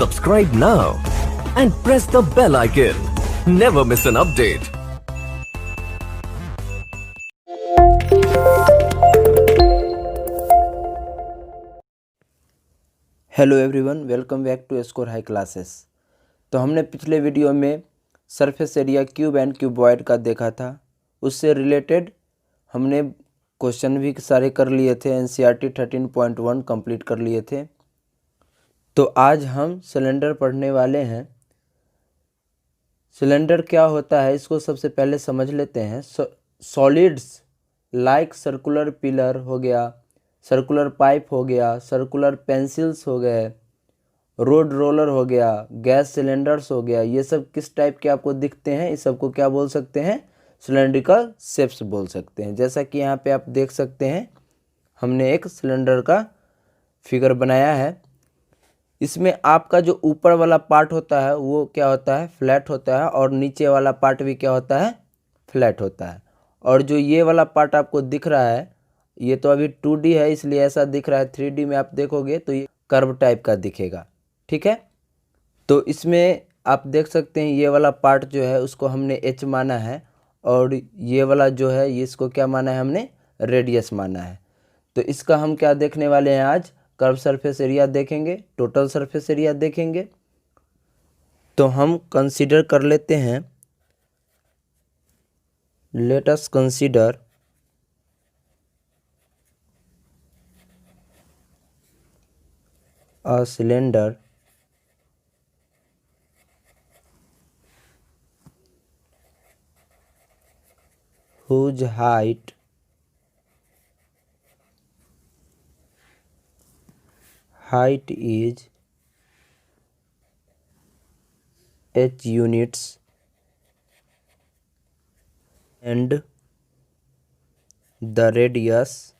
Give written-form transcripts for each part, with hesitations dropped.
Subscribe now and press the bell icon. Never miss an update. Hello everyone, welcome back to score high classes. तो हमने पिछले video में surface area cube and cuboid का देखा था। उससे related हमने क्वेश्चन भी सारे कर लिए थे। एनसीईआरटी 13.1 कंप्लीट कर लिए थे। तो आज हम सिलेंडर पढ़ने वाले हैं। सिलेंडर क्या होता है इसको सबसे पहले समझ लेते हैं। सॉलिड्स लाइक सर्कुलर पिलर हो गया, सर्कुलर पाइप हो गया, सर्कुलर पेंसिल्स हो गए, रोड रोलर हो गया, गैस सिलेंडर्स हो गया, ये सब किस टाइप के आपको दिखते हैं, इस सबको क्या बोल सकते हैं? सिलेंड्रिकल शेप्स बोल सकते हैं। जैसा कि यहाँ पे आप देख सकते हैं, हमने एक सिलेंडर का फिगर बनाया है। इसमें आपका जो ऊपर वाला पार्ट होता है वो क्या होता है? फ्लैट होता है, और नीचे वाला पार्ट भी क्या होता है? फ्लैट होता है। और जो ये वाला पार्ट आपको दिख रहा है, ये तो अभी 2D है इसलिए ऐसा दिख रहा है। 3D में आप देखोगे तो ये कर्व टाइप का दिखेगा। ठीक है, तो इसमें आप देख सकते हैं ये वाला पार्ट जो है उसको हमने H माना है, और ये वाला जो है ये इसको क्या माना है? हमने रेडियस माना है। तो इसका हम क्या देखने वाले हैं आज? कर्व सरफेस एरिया देखेंगे, टोटल सरफेस एरिया देखेंगे। तो हम कंसीडर कर लेते हैं, let us consider a cylinder whose height is h units and the radius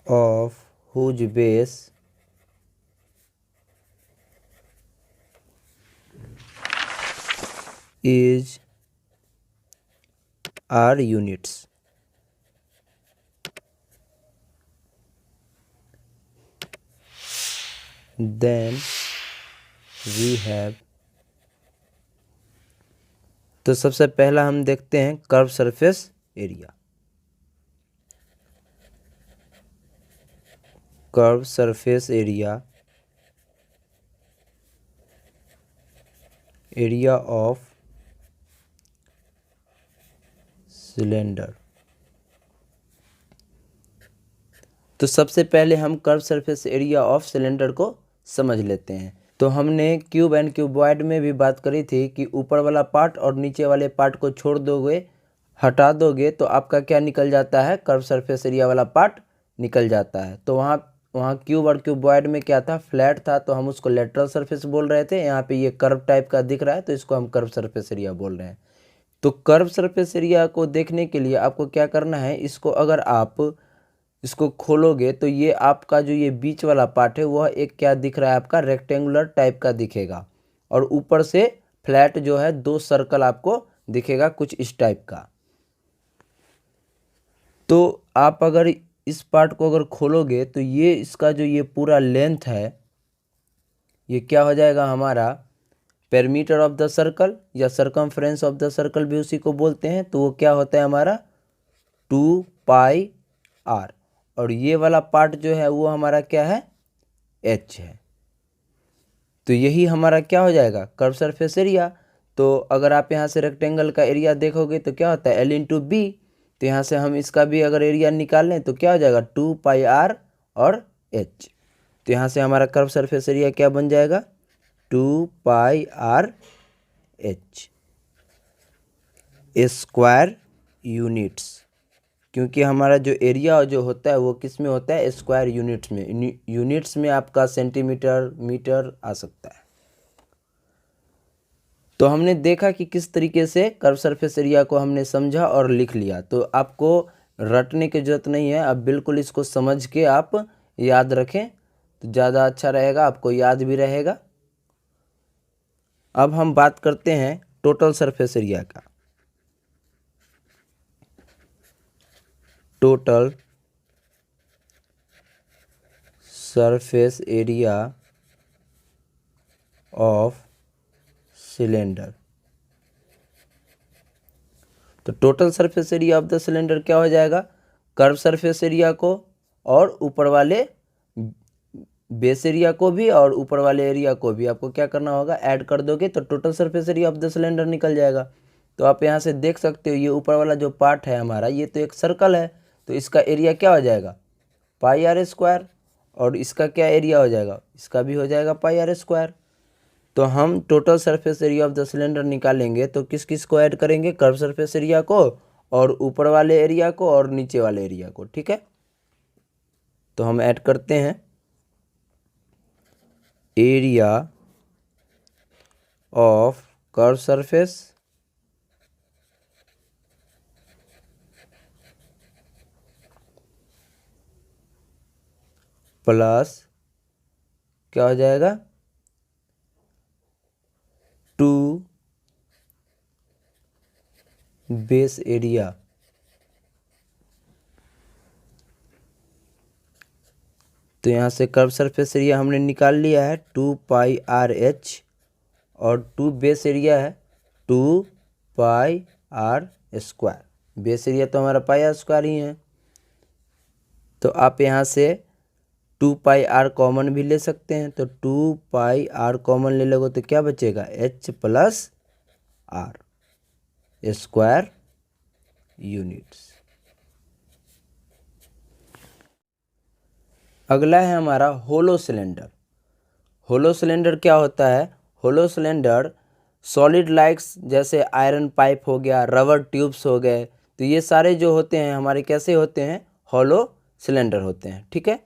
of whose base is r units. Then we have, तो सबसे पहला हम देखते हैं curve surface area. Curve surface area, area of cylinder. तो सबसे पहले हम curve surface area of cylinder को समझ लेते हैं। तो हमने क्यूब एंड क्यूबॉइड में भी बात करी थी कि ऊपर वाला पार्ट और नीचे वाले पार्ट को छोड़ दोगे, हटा दोगे, तो आपका क्या निकल जाता है? कर्व सरफेस एरिया वाला पार्ट निकल जाता है। तो वहाँ क्यूब और क्यूबॉइड में क्या था? फ्लैट था, तो हम उसको लेटरल सरफेस बोल रहे थे। यहाँ पे ये कर्व टाइप का दिख रहा है तो इसको हम कर्व सरफेस एरिया बोल रहे हैं। तो कर्व सरफेस एरिया को देखने के लिए आपको क्या करना है? इसको अगर आप इसको खोलोगे तो ये आपका जो ये बीच वाला पार्ट है वह एक क्या दिख रहा है? आपका रेक्टेंगुलर टाइप का दिखेगा, और ऊपर से फ्लैट जो है 2 सर्कल आपको दिखेगा कुछ इस टाइप का। तो आप अगर इस पार्ट को अगर खोलोगे तो ये इसका जो ये पूरा लेंथ है ये क्या हो जाएगा? हमारा पेरीमीटर ऑफ द सर्कल या सर्कमफ्रेंस ऑफ द सर्कल भी उसी को बोलते हैं। तो वो क्या होता है हमारा? 2πr। और ये वाला पार्ट जो है वो हमारा क्या है? h है। तो यही हमारा क्या हो जाएगा? Curve surface area. तो अगर आप यहाँ से रेक्टेंगल का एरिया देखोगे तो क्या होता है? L/B। तो यहाँ से हम इसका भी अगर एरिया निकाल लें तो क्या हो जाएगा? 2πr और h। तो यहाँ से हमारा कर्व सरफेस एरिया क्या बन जाएगा? 2πr h स्क्वायर यूनिट्स, क्योंकि हमारा जो एरिया जो होता है वो किस में होता है? स्क्वायर यूनिट्स में। यूनिट्स में आपका सेंटीमीटर, मीटर आ सकता है। तो हमने देखा कि किस तरीके से कर्व सरफेस एरिया को हमने समझा और लिख लिया। तो आपको रटने की जरूरत नहीं है, आप बिल्कुल इसको समझ के आप याद रखें तो ज़्यादा अच्छा रहेगा, आपको याद भी रहेगा। अब हम बात करते हैं टोटल सरफेस एरिया का। Total surface area of cylinder. तो total surface area of the cylinder क्या हो जाएगा, कर्व सरफेस एरिया को और ऊपर वाले बेस एरिया को भी और ऊपर वाले एरिया को भी आपको क्या करना होगा, ऐड कर दोगे तो total surface area of the cylinder निकल जाएगा। तो आप यहाँ से देख सकते हो ये ऊपर वाला जो पार्ट है हमारा, ये तो एक सर्कल है, तो इसका एरिया क्या हो जाएगा, पाई आर स्क्वायर। और इसका क्या एरिया हो जाएगा, इसका भी हो जाएगा पाई आर स्क्वायर। तो हम total surface area of the cylinder निकालेंगे तो किस किस को ऐड करेंगे, कर्व सरफेस एरिया को और ऊपर वाले एरिया को और नीचे वाले एरिया को। ठीक है, तो हम ऐड करते हैं area of curve surface plus क्या हो जाएगा, 2 बेस एरिया। तो यहाँ से कर्व सरफेस एरिया हमने निकाल लिया है 2 पाई आर एच और 2 बेस एरिया है 2 pi are square. Base area तो हमारा पाई आर स्क्वायर ही है। तो आप यहाँ से 2 पाई आर कॉमन भी ले सकते हैं, तो 2 पाई आर कॉमन ले लोगे तो क्या बचेगा, H plus R square units. अगला है हमारा होलो सिलेंडर। होलो सिलेंडर क्या होता है, होलो सिलेंडर सॉलिड लाइक्स जैसे आयरन पाइप हो गया, रबर ट्यूब्स हो गए, तो ये सारे जो होते हैं हमारे कैसे होते हैं, होलो सिलेंडर होते हैं। ठीक है,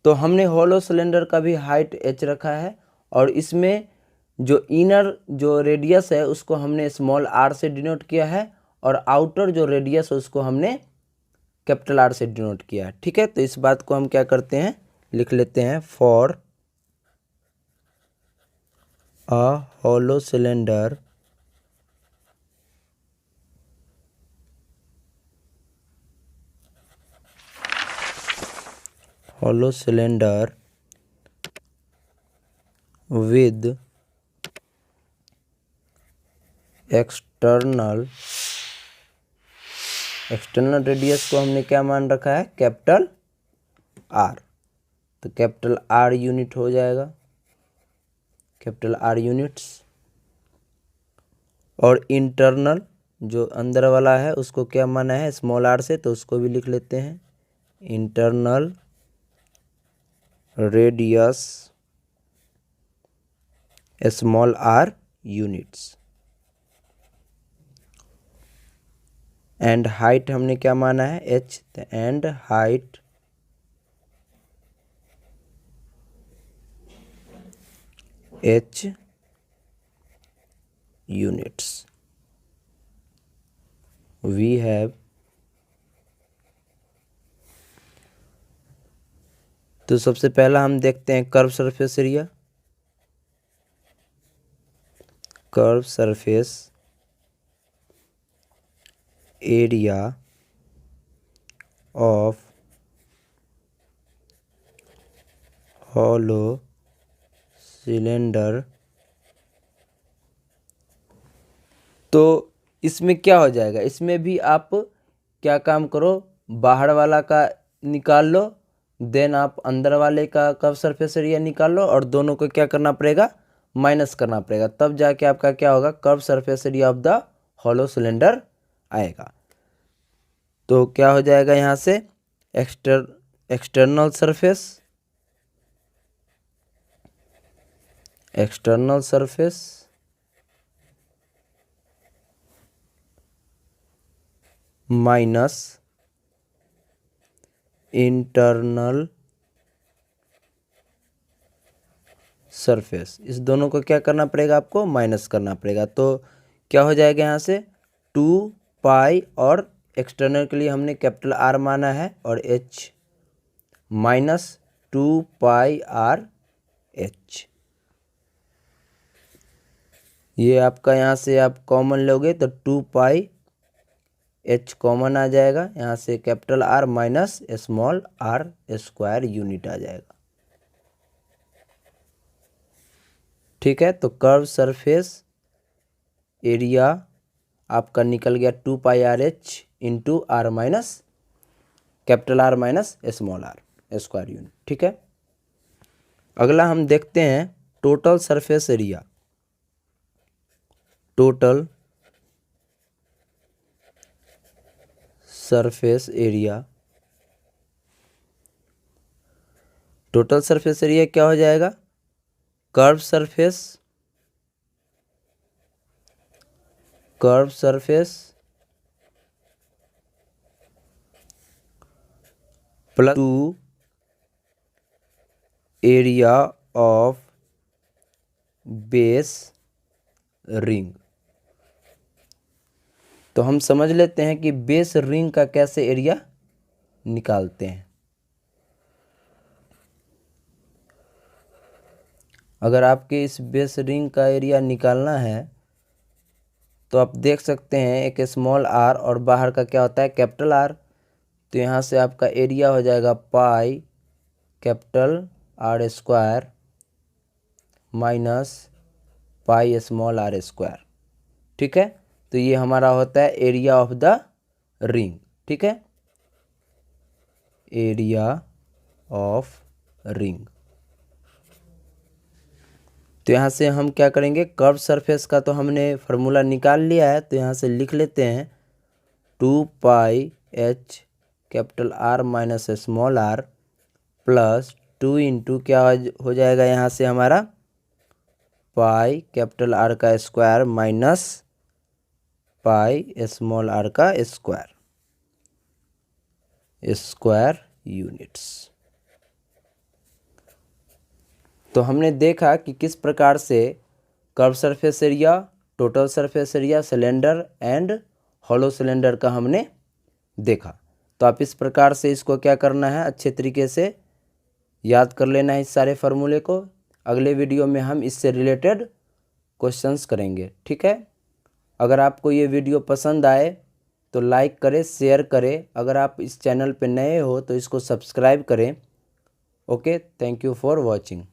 तो हमने होलो सिलेंडर का भी हाइट h रखा है और इसमें जो इनर जो रेडियस है उसको हमने स्मॉल r से डिनोट किया है और आउटर जो रेडियस है उसको हमने कैपिटल R से डिनोट किया है। ठीक है, तो इस बात को हम क्या करते हैं, लिख लेते हैं, for a hollow cylinder with external radius को हमने क्या मान रखा है, कैपिटल आर। तो कैपिटल आर यूनिट हो जाएगा, कैपिटल आर यूनिट्स। और इंटरनल जो अंदर वाला है उसको क्या माना है, स्मॉल आर से, तो उसको भी लिख लेते हैं, internal radius small R units. And height हमने क्या माना है, h, and height h units we have। तो सबसे पहला हम देखते हैं curve surface area. Curve surface area of hollow cylinder. तो इसमें क्या हो जाएगा, इसमें भी आप क्या काम करो, बाहर वाला का निकाल लो, देन आप अंदर वाले का कर्व सरफेस एरिया निकाल लो और दोनों को क्या करना पड़ेगा, माइनस करना पड़ेगा, तब जाके आपका क्या होगा, curve surface area of the hollow cylinder आएगा। तो क्या हो जाएगा यहाँ से, external surface minus internal surface, इस दोनों को क्या करना पड़ेगा, आपको माइनस करना पड़ेगा। तो क्या हो जाएगा यहाँ से 2 पाई और एक्सटर्नल के लिए हमने कैपिटल आर माना है और h minus 2 pi R h। ये आपका यहाँ से आप कॉमन लोगे तो 2 पाई h कॉमन आ जाएगा, यहाँ से capital R minus small R square unit आ जाएगा। ठीक है। तो कर्व सरफेस एरिया आपका निकल गया 2πRH into R minus capital R minus small R square unit. ठीक है। अगला हम देखते हैं total surface area. Total surface area, total surface area क्या हो जाएगा? Curve surface plus 2 area of base ring. तो हम समझ लेते हैं कि बेस रिंग का कैसे एरिया निकालते हैं। अगर आपके इस बेस रिंग का एरिया निकालना है तो आप देख सकते हैं एक स्मॉल आर और बाहर का क्या होता है? Capital R. तो यहाँ से आपका एरिया हो जाएगा pi capital R square minus pi small R square. ठीक है। तो ये हमारा होता है एरिया ऑफ द रिंग। ठीक है, एरिया ऑफ रिंग। तो यहाँ से हम क्या करेंगे? कर्व सरफेस का तो हमने फार्मूला निकाल लिया है, तो यहाँ से लिख लेते हैं 2πH capital R minus small R plus 2 into क्या हो जाएगा यहाँ से हमारा पाई कैपिटल आर का square minus pi small R का स्क्वायर यूनिट्स। तो हमने देखा कि किस प्रकार से curve surface area, total surface area, cylinder and hollow cylinder का हमने देखा। तो आप इस प्रकार से इसको क्या करना है, अच्छे तरीके से याद कर लेना है इस सारे फार्मूले को। अगले वीडियो में हम इससे रिलेटेड क्वेश्चंस करेंगे। ठीक है। अगर आपको ये वीडियो पसंद आए तो लाइक करें, शेयर करें। अगर आप इस चैनल पे नए हो तो इसको सब्सक्राइब करें। Okay, thank you for watching.